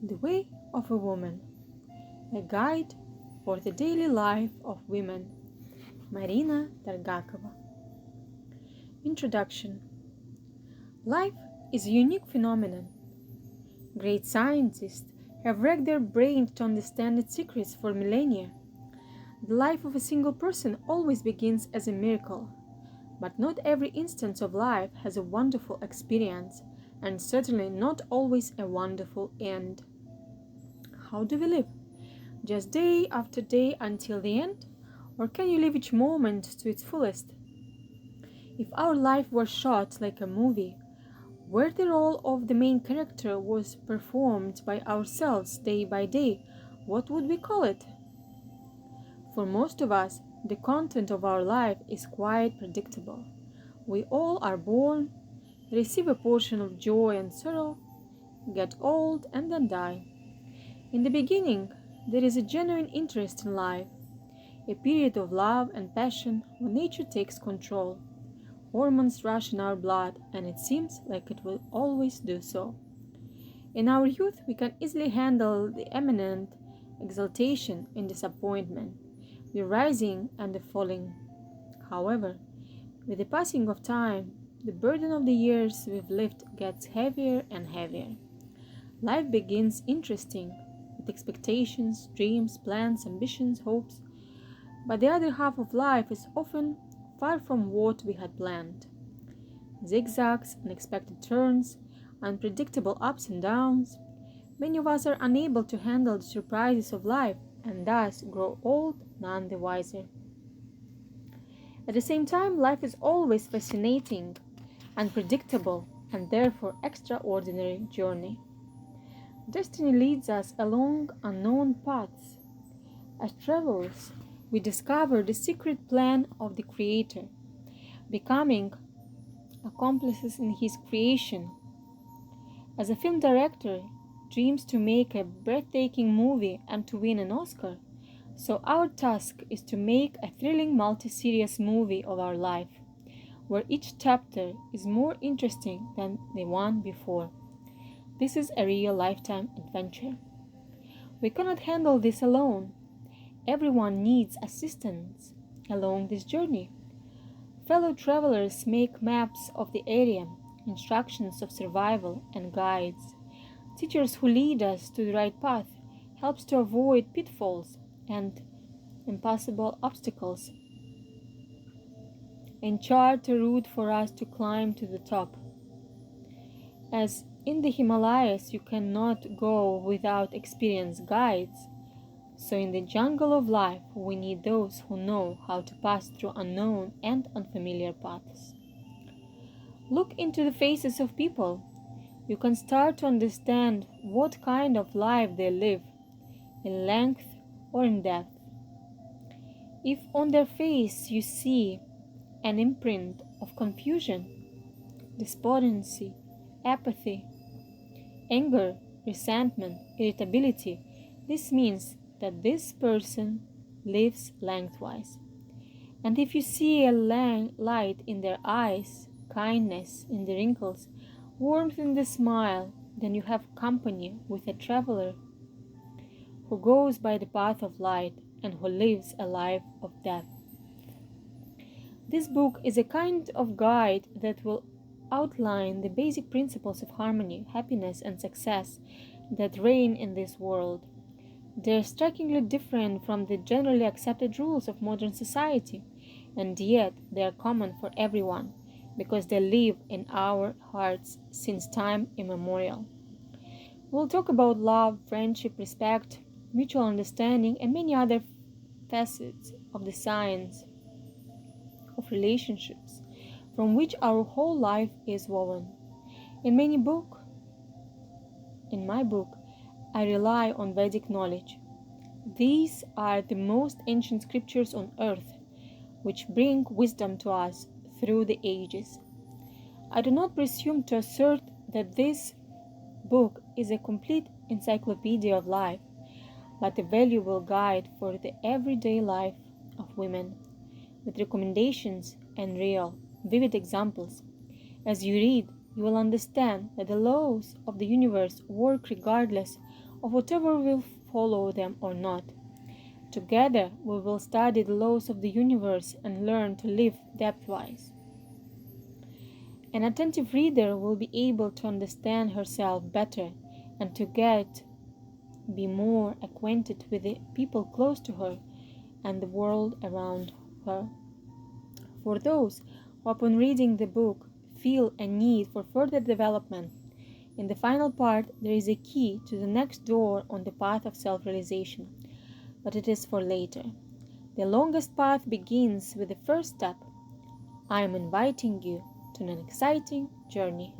The Way of a Woman, a guide for the daily life of women. Marina Targakova. Introduction. Life is a unique phenomenon. Great scientists have racked their brains to understand its secrets for millennia. The life of a single person always begins as a miracle, but not every instance of life has a wonderful experience, and certainly not always a wonderful end. How do we live? Just day after day until the end? Or can you live each moment to its fullest? If our life were shot like a movie, where the role of the main character was performed by ourselves day by day, what would we call it? For most of us, the content of our life is quite predictable. We all are born, receive a portion of joy and sorrow, get old, and then die. In the beginning, there is a genuine interest in life, a period of love and passion when nature takes control. Hormones rush in our blood, and it seems like it will always do so. In our youth, we can easily handle the imminent exaltation and disappointment, the rising and the falling. However, with the passing of time, the burden of the years we've lived gets heavier and heavier. Life begins interesting, with expectations, dreams, plans, ambitions, hopes, but the other half of life is often far from what we had planned. Zigzags, unexpected turns, unpredictable ups and downs. Many of us are unable to handle the surprises of life and thus grow old, none the wiser. At the same time, life is always fascinating, unpredictable, and therefore extraordinary journey. Destiny leads us along unknown paths. As travelers, we discover the secret plan of the Creator, becoming accomplices in His creation. As a film director dreams to make a breathtaking movie and to win an Oscar, so our task is to make a thrilling multi-series movie of our life, where each chapter is more interesting than the one before. This is a real lifetime adventure. We cannot handle this alone. Everyone needs assistance along this journey. Fellow travelers make maps of the area, instructions of survival, and guides. Teachers who lead us to the right path helps to avoid pitfalls and impossible obstacles and chart a route for us to climb to the top. As in the Himalayas you cannot go without experienced guides, so in the jungle of life we need those who know how to pass through unknown and unfamiliar paths. Look into the faces of people. You can start to understand what kind of life they live, in length or in depth. If on their face you see an imprint of confusion, despondency, apathy, anger, resentment, irritability, this means that this person lives lengthwise. And if you see a light in their eyes, kindness in the wrinkles, warmth in the smile, then you have company with a traveler who goes by the path of light and who lives a life of depth. This book is a kind of guide that will outline the basic principles of harmony, happiness, and success that reign in this world. They are strikingly different from the generally accepted rules of modern society, and yet they are common for everyone because they live in our hearts since time immemorial. We'll talk about love, friendship, respect, mutual understanding, and many other facets of the science of relationships from which our whole life is woven. In my book, I rely on Vedic knowledge. These are the most ancient scriptures on earth, which bring wisdom to us through the ages. I do not presume to assert that this book is a complete encyclopedia of life, but a valuable guide for the everyday life of women, with recommendations and real, vivid examples. As you read, you will understand that the laws of the universe work regardless of whatever will follow them or not. Together, we will study the laws of the universe and learn to live depthwise. An attentive reader will be able to understand herself better and to be more acquainted with the people close to her and the world around her. For those who, upon reading the book, feel a need for further development, in the final part there is a key to the next door on the path of self-realization, but it is for later. The longest path begins with the first step. I am inviting you to an exciting journey.